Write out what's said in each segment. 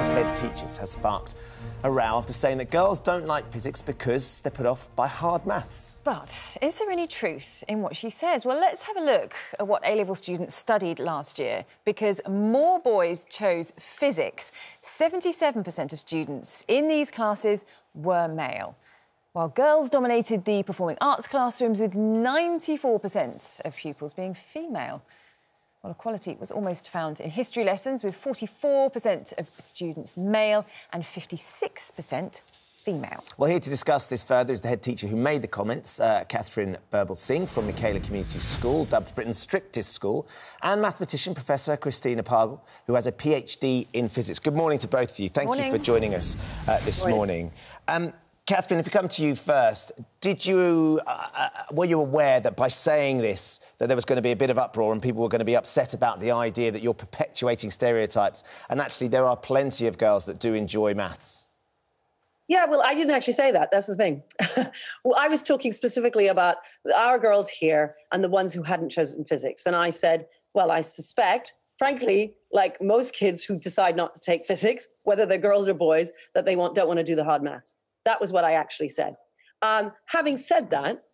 England's head teachers has sparked a row after saying that girls don't like physics because they're put off by hard maths. But is there any truth in what she says? Well, let's have a look at what A-level students studied last year, because more boys chose physics. 77% of students in these classes were male, while girls dominated the performing arts classrooms, with 94% of pupils being female. Well, equality was almost found in history lessons, with 44% of students male and 56% female. Well, here to discuss this further is the head teacher who made the comments, Katherine Birbalsingh from Michaela Community School, dubbed Britain's strictest school, and mathematician Professor Christina Pargle, who has a PhD in physics. Good morning to both of you. Thank you for joining us this morning. Katherine, if we come to you first, were you aware that by saying this, that there was going to be a bit of uproar and people were going to be upset about the idea that you're perpetuating stereotypes, and actually there are plenty of girls that do enjoy maths? Yeah, well, I didn't actually say that. That's the thing. Well, I was talking specifically about our girls here and the ones who hadn't chosen physics. And I said, well, I suspect, frankly, like most kids who decide not to take physics, whether they're girls or boys, that they don't want to do the hard maths. That was what I actually said. Having said that,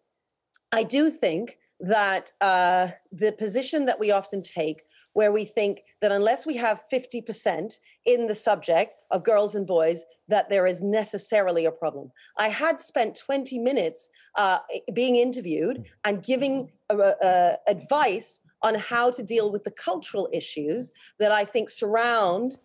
I do think that the position that we often take, where we think that unless we have 50% in the subject of girls and boys, that there is necessarily a problem. I had spent 20 minutes being interviewed and giving advice on how to deal with the cultural issues that I think surround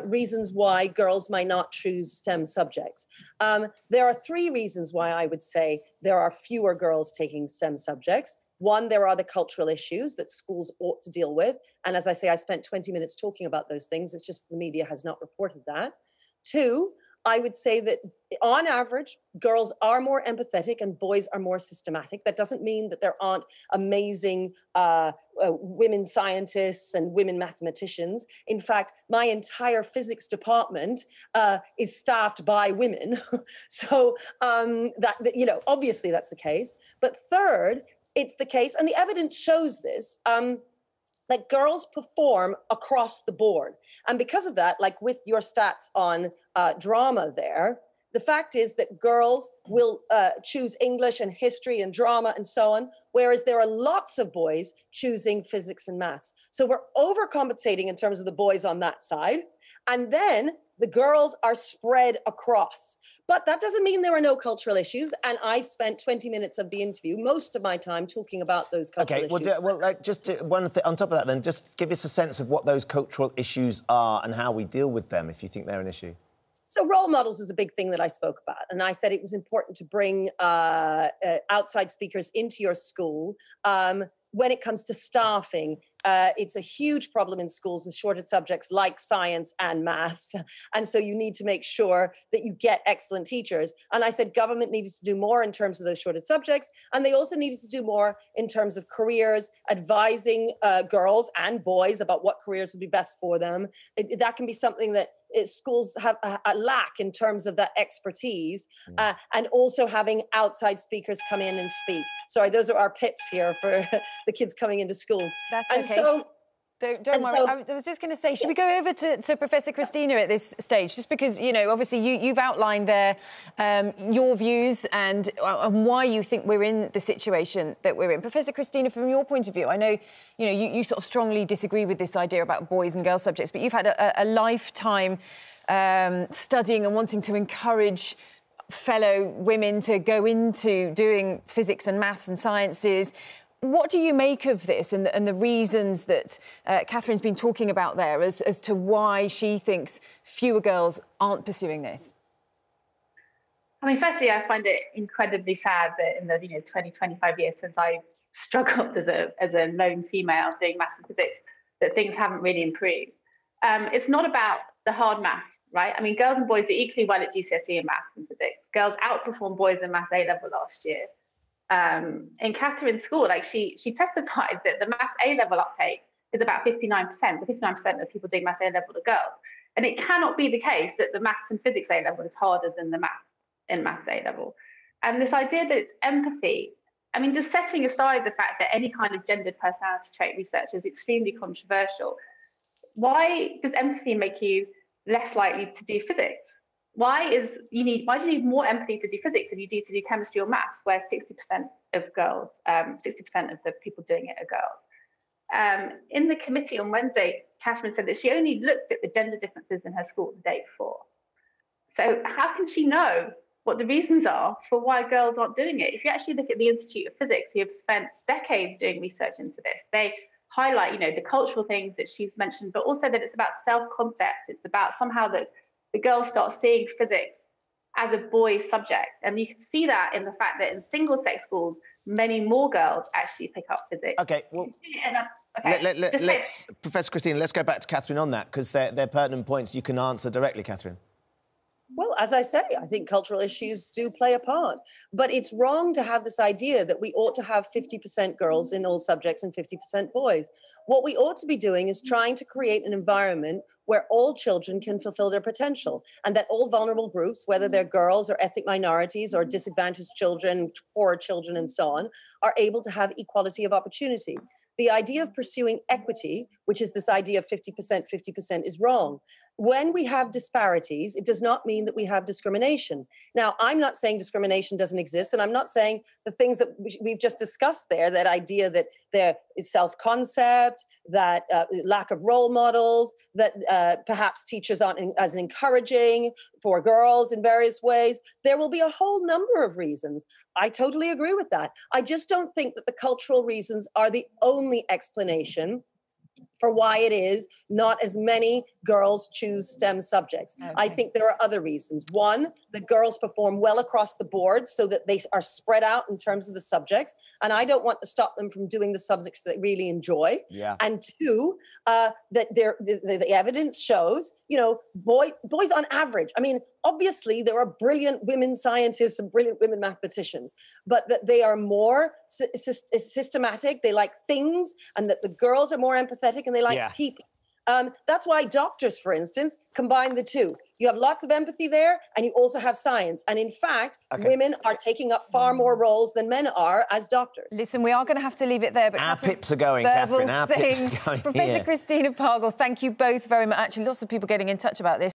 reasons why girls might not choose STEM subjects. There are three reasons why I would say there are fewer girls taking STEM subjects. One, there are the cultural issues that schools ought to deal with. And as I say, I spent 20 minutes talking about those things. It's just the media has not reported that. Two, I would say that on average, girls are more empathetic and boys are more systematic. That doesn't mean that there aren't amazing women scientists and women mathematicians. In fact, my entire physics department is staffed by women. So, obviously that's the case. But third, it's the case, and the evidence shows this, that girls perform across the board. And because of that, like with your stats on drama there, the fact is that girls will choose English and history and drama and so on, whereas there are lots of boys choosing physics and maths. So we're overcompensating in terms of the boys on that side. And then the girls are spread across. But that doesn't mean there are no cultural issues. And I spent 20 minutes of the interview, most of my time, talking about those cultural issues. Just one thing on top of that then, just give us a sense of what those cultural issues are and how we deal with them, if you think they're an issue. So role models is a big thing that I spoke about. And I said it was important to bring outside speakers into your school. When it comes to staffing, it's a huge problem in schools with shorted subjects like science and maths. And so you need to make sure that you get excellent teachers. And I said government needed to do more in terms of those shorted subjects. And they also needed to do more in terms of careers, advising girls and boys about what careers would be best for them. That can be something that schools have a lack in terms of that expertise, and also having outside speakers come in and speak. Sorry, those are our pips here for the kids coming into school. That's and okay. So, don't worry. I was just going to say, should we go over to Professor Christina at this stage? Just because, you know, obviously you've outlined there your views and why you think we're in the situation that we're in. Professor Christina, from your point of view, I know, you know, you sort of strongly disagree with this idea about boys and girls subjects, but you've had a lifetime studying and wanting to encourage fellow women to go into doing physics and maths and sciences. What do you make of this and the reasons that Katherine's been talking about there as to why she thinks fewer girls aren't pursuing this? I mean, firstly, I find it incredibly sad that in the 20, 25 years since I struggled as a lone female doing maths and physics, that things haven't really improved. It's not about the hard maths, right? I mean, girls and boys do equally well at GCSE in maths and physics. Girls outperformed boys in maths A-level last year. In Katherine's school, like she testified that the maths A-level uptake is about 59%. So 59% of people doing maths A-level are girls. And it cannot be the case that the maths and physics A-level is harder than the maths in maths A-level. And this idea that it's empathy, I mean, just setting aside the fact that any kind of gendered personality trait research is extremely controversial, why does empathy make you less likely to do physics. Why do you need more empathy to do physics than you do to do chemistry or maths, where 60% of girls, 60% of the people doing it are girls? In the committee on Wednesday, Katherine said that she only looked at the gender differences in her school the day before. So how can she know what the reasons are for why girls aren't doing it? If you actually look at the Institute of Physics, who have spent decades doing research into this, they highlight, you know, the cultural things that she's mentioned, but also that it's about self-concept. It's about somehow that the girls start seeing physics as a boys' subject. And you can see that in the fact that in single-sex schools, many more girls actually pick up physics. OK, well, let's, Professor Christina, let's go back to Katherine on that, because they're pertinent points you can answer directly, Katherine. Well, as I say, I think cultural issues do play a part. But it's wrong to have this idea that we ought to have 50% girls in all subjects and 50% boys. What we ought to be doing is trying to create an environment where all children can fulfill their potential, and that all vulnerable groups, whether they're girls or ethnic minorities or disadvantaged children, poor children, and so on, are able to have equality of opportunity. The idea of pursuing equity, which is this idea of 50%, 50%, is wrong. When we have disparities, it does not mean that we have discrimination. Now, I'm not saying discrimination doesn't exist, and I'm not saying the things that we've just discussed there, that idea that there is self-concept, that lack of role models, that perhaps teachers aren't as encouraging for girls in various ways. There will be a whole number of reasons. I totally agree with that. I just don't think that the cultural reasons are the only explanation for why it is not as many girls choose STEM subjects. Okay. I think there are other reasons. One, the girls perform well across the board so that they are spread out in terms of the subjects. And I don't want to stop them from doing the subjects they really enjoy. Yeah. And two, that the evidence shows, you know, boys on average, I mean, obviously there are brilliant women scientists and brilliant women mathematicians, but that they are more systematic, they like things, and that the girls are more empathetic and they like people. That's why doctors, for instance, combine the two. You have lots of empathy there, and you also have science. And in fact, women are taking up far more roles than men are as doctors. Listen, we are going to have to leave it there. But our pips are going, Katherine. Our pips are going. Professor Christina Pargle, thank you both very much. Actually, lots of people getting in touch about this.